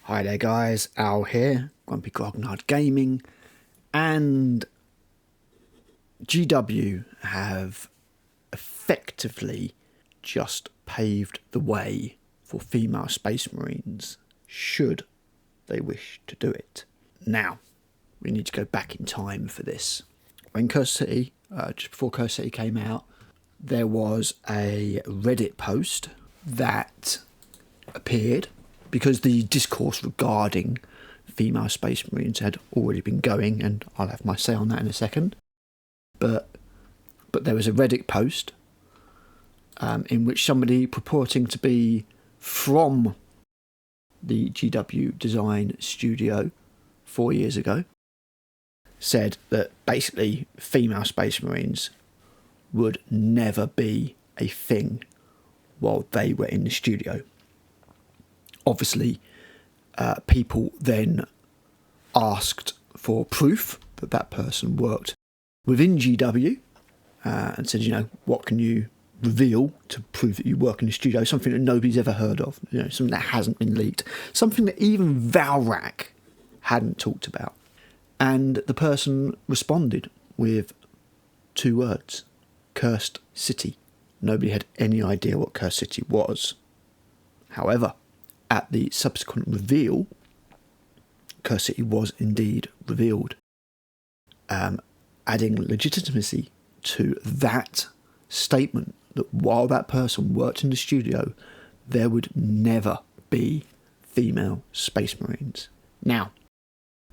Hi there guys, Al here, Grumpy Grognard Gaming, and GW have effectively just paved the way for female Space Marines, should they wish to do it. Now, we need to go back in time for this. When Curse City, just before Curse City came out, there was a Reddit post that appeared because the discourse regarding female Space Marines had already been going, and I'll have my say on that in a second. But there was a Reddit post in which somebody purporting to be from the GW design studio 4 years ago said that basically female Space Marines would never be a thing while they were in the studio. Obviously, people then asked for proof that that person worked within GW and said, what can you reveal to prove that you work in the studio? Something that nobody's ever heard of, something that hasn't been leaked, something that even Valrak hadn't talked about. And the person responded with 2 words: Cursed City. Nobody had any idea what Cursed City was. However, at the subsequent reveal, Curse City was indeed revealed, adding legitimacy to that statement that while that person worked in the studio, there would never be female Space Marines. Now,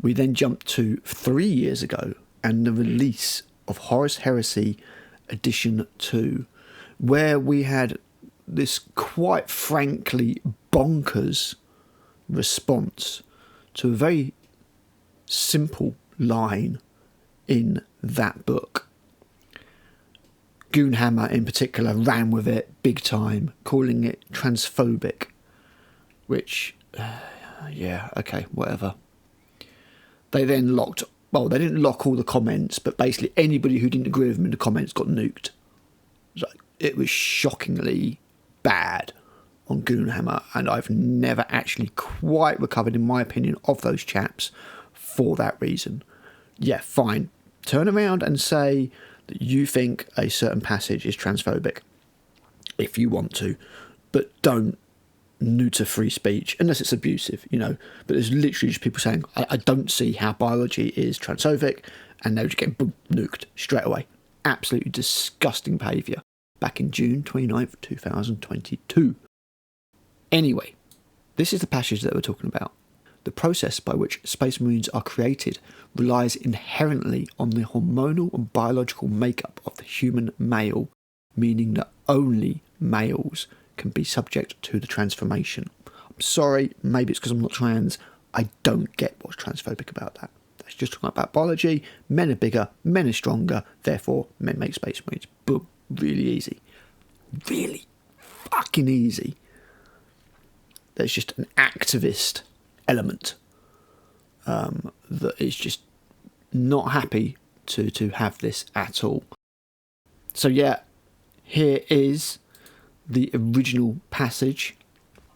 we then jump to 3 years ago and the release of Horus Heresy Edition 2, where we had this quite frankly bonkers response to a very simple line in that book. Goonhammer in particular ran with it big time, calling it transphobic, which, okay, whatever. They then they didn't lock all the comments, but basically anybody who didn't agree with them in the comments got nuked. It was shockingly bad on Goonhammer, and I've never actually quite recovered, in my opinion, of those chaps for that reason. Yeah, fine. Turn around and say that you think a certain passage is transphobic if you want to, but don't neuter free speech unless it's abusive, But there's literally just people saying, I don't see how biology is transphobic, and they're just getting boom, nuked straight away. Absolutely disgusting behaviour. Back in June 29th, 2022. Anyway, this is the passage that we're talking about. The process by which Space Marines are created relies inherently on the hormonal and biological makeup of the human male, meaning that only males can be subject to the transformation. I'm sorry, maybe it's because I'm not trans. I don't get what's transphobic about that. That's just talking about biology. Men are bigger, men are stronger, therefore men make Space Marines. Boom. Really easy. Really fucking easy. There's just an activist element that is just not happy to have this at all. So yeah, here is the original passage,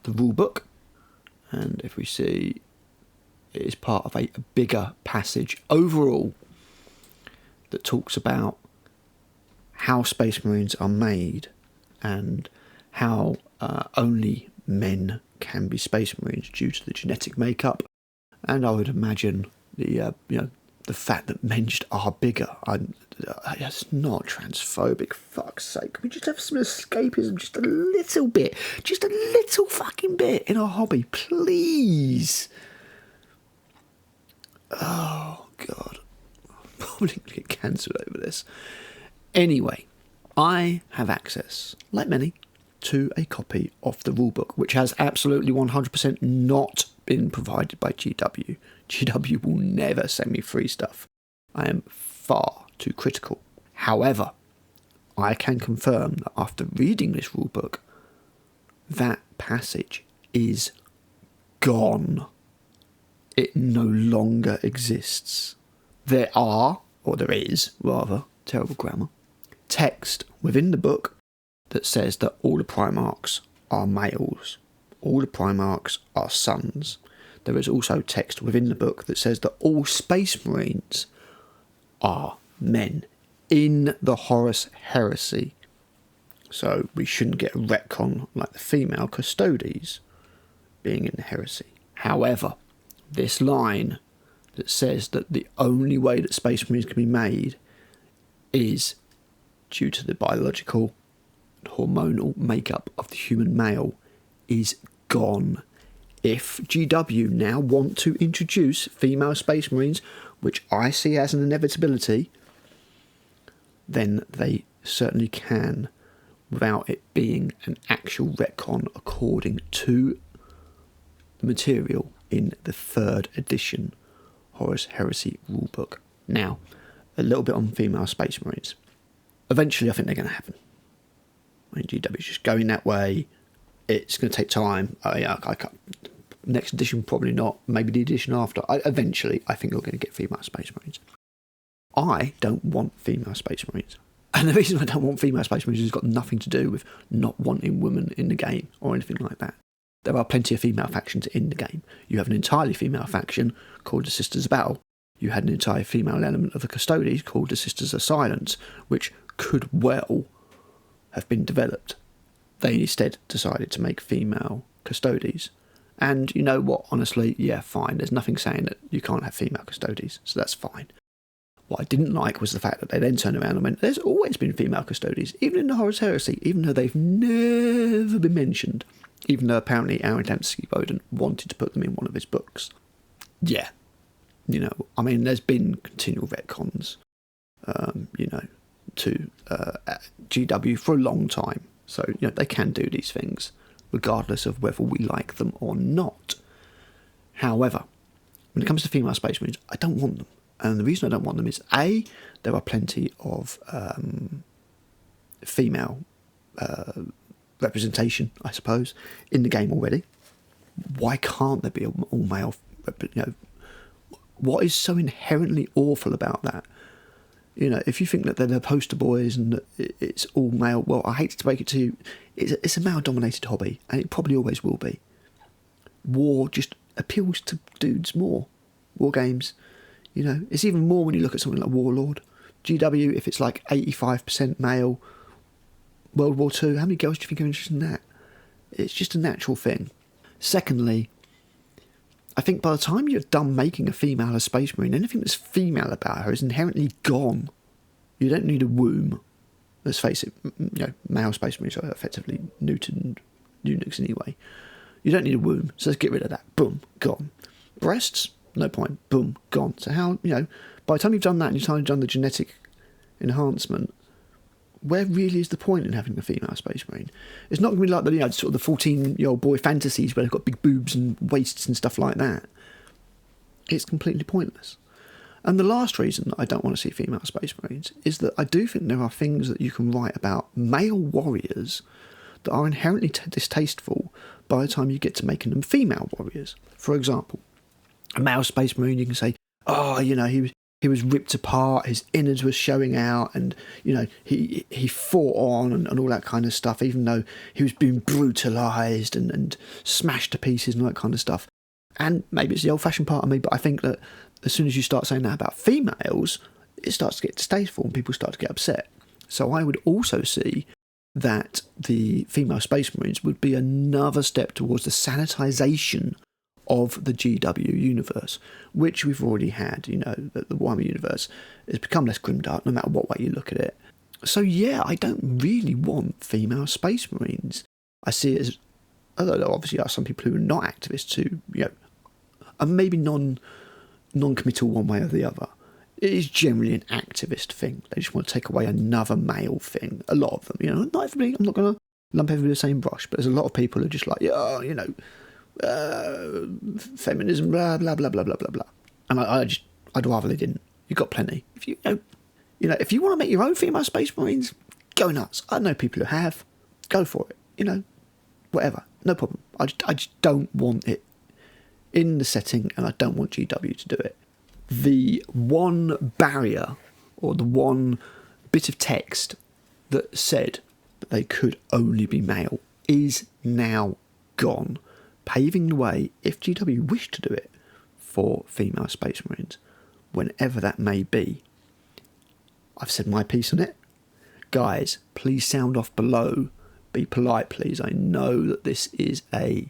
the rulebook, and if we see, it is part of a bigger passage overall that talks about how Space Marines are made and how only men can be Space Marines due to the genetic makeup, and I would imagine the fact that men just are bigger. It's not transphobic, fuck's sake. Can we just have some escapism, just a little bit, just a little fucking bit in our hobby, please? Oh God, I'm probably going to get cancelled over this. Anyway, I have access, like many, to a copy of the rulebook, which has absolutely 100% not been provided by GW. GW will never send me free stuff. I am far too critical. However, I can confirm that after reading this rulebook, that passage is gone. It no longer exists. There is, terrible grammar, text within the book that says that all the Primarchs are males. All the Primarchs are sons. there is also text within the book that says that all Space Marines are men in the Horus Heresy. So we shouldn't get a retcon like the female Custodes being in the heresy. However, this line that says that the only way that Space Marines can be made is due to the biological and hormonal makeup of the human male is gone. If GW now want to introduce female Space Marines, which I see as an inevitability, then they certainly can, without it being an actual retcon according to the material in the 3rd edition Horus Heresy rulebook. Now, a little bit on female Space Marines. Eventually, I think they're going to happen. I mean, GW's just going that way. It's going to take time. Next edition, probably not. Maybe the edition after. Eventually, I think you're going to get female Space Marines. I don't want female Space Marines. And the reason I don't want female Space Marines has got nothing to do with not wanting women in the game or anything like that. There are plenty of female factions in the game. You have an entirely female faction called the Sisters of Battle. You had an entire female element of the Custodes called the Sisters of Silence, which could well have been developed. They instead decided to make female Custodes. And you know what, honestly, yeah, fine. There's nothing saying that you can't have female Custodes, so that's fine. What I didn't like was the fact that they then turned around and went, there's always been female Custodes, even in the Horus Heresy, even though they've never been mentioned, even though apparently Aaron Dempsey Bowden wanted to put them in one of his books. Yeah. You know, I mean, there's been continual retcons, to GW for a long time. So, you know, they can do these things, regardless of whether we like them or not. However, when it comes to female Space Marines, I don't want them. And the reason I don't want them is, A, there are plenty of female representation, I suppose, in the game already. Why can't there be an all-male? You know, what is so inherently awful about that? You know, if you think that they're the poster boys and that it's all male, well, I hate to break it to you, it's a male-dominated hobby, and it probably always will be. War just appeals to dudes more. War games, you know, it's even more when you look at something like Warlord. GW, if it's like 85% male, World War II, how many girls do you think are interested in that? It's just a natural thing. Secondly, I think by the time you're done making a female a Space Marine, anything that's female about her is inherently gone. You don't need a womb. Let's face it, you know, male Space Marines are effectively neutered eunuchs anyway. You don't need a womb, so let's get rid of that. Boom, gone. Breasts, no point. Boom, gone. So how, you know, by the time you've done that and you've done the genetic enhancement, where really is the point in having a female Space Marine? It's not going to be like the, you know, sort of the 14-year-old boy fantasies where they've got big boobs and waists and stuff like that. It's completely pointless. And the last reason that I don't want to see female Space Marines is that I do think there are things that you can write about male warriors that are inherently distasteful by the time you get to making them female warriors. For example, a male Space Marine, you can say, oh, you know, he was ripped apart, his innards were showing out, and, you know, he fought on and all that kind of stuff, even though he was being brutalised and smashed to pieces and all that kind of stuff. And maybe it's the old-fashioned part of me, but I think that as soon as you start saying that about females, it starts to get distasteful and people start to get upset. So I would also see that the female Space Marines would be another step towards the sanitisation of the GW universe, which we've already had. You know, the Warhammer universe has become less grimdark no matter what way you look at it. So yeah, I don't really want female Space Marines. I see it as, although there obviously are some people who are not activists who, you know, are maybe non-committal one way or the other. It is generally an activist thing. They just want to take away another male thing. A lot of them, you know, not everybody, I'm not going to lump everybody in the same brush, but there's a lot of people who are just like, yeah, you know, feminism, blah blah blah blah blah blah blah. And I'd rather they didn't. You've got plenty. If you know, if you want to make your own female Space Marines, go nuts. I know people who have. Go for it. You know, whatever, no problem. I just don't want it in the setting, and I don't want GW to do it. The one barrier or the one bit of text that said that they could only be male is now gone. paving the way, if GW wish to do it, for female Space Marines, whenever that may be. I've said my piece on it. Guys, please sound off below. Be polite, please. I know that this is a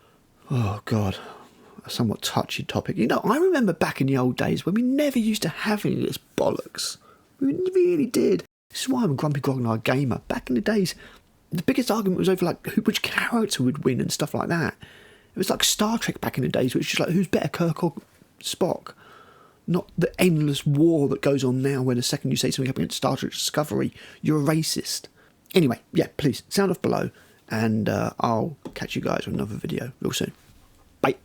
somewhat touchy topic. You know, I remember back in the old days when we never used to have any of this bollocks. We really did. This is why I'm a grumpy grognard gamer. Back in the days, the biggest argument was over like which character would win and stuff like that. It was like Star Trek back in the days, which is like who's better, Kirk or Spock? Not the endless war that goes on now where the second you say something up against Star Trek Discovery, you're a racist. Anyway, yeah, please, sound off below, and I'll catch you guys on another video real soon. Bye.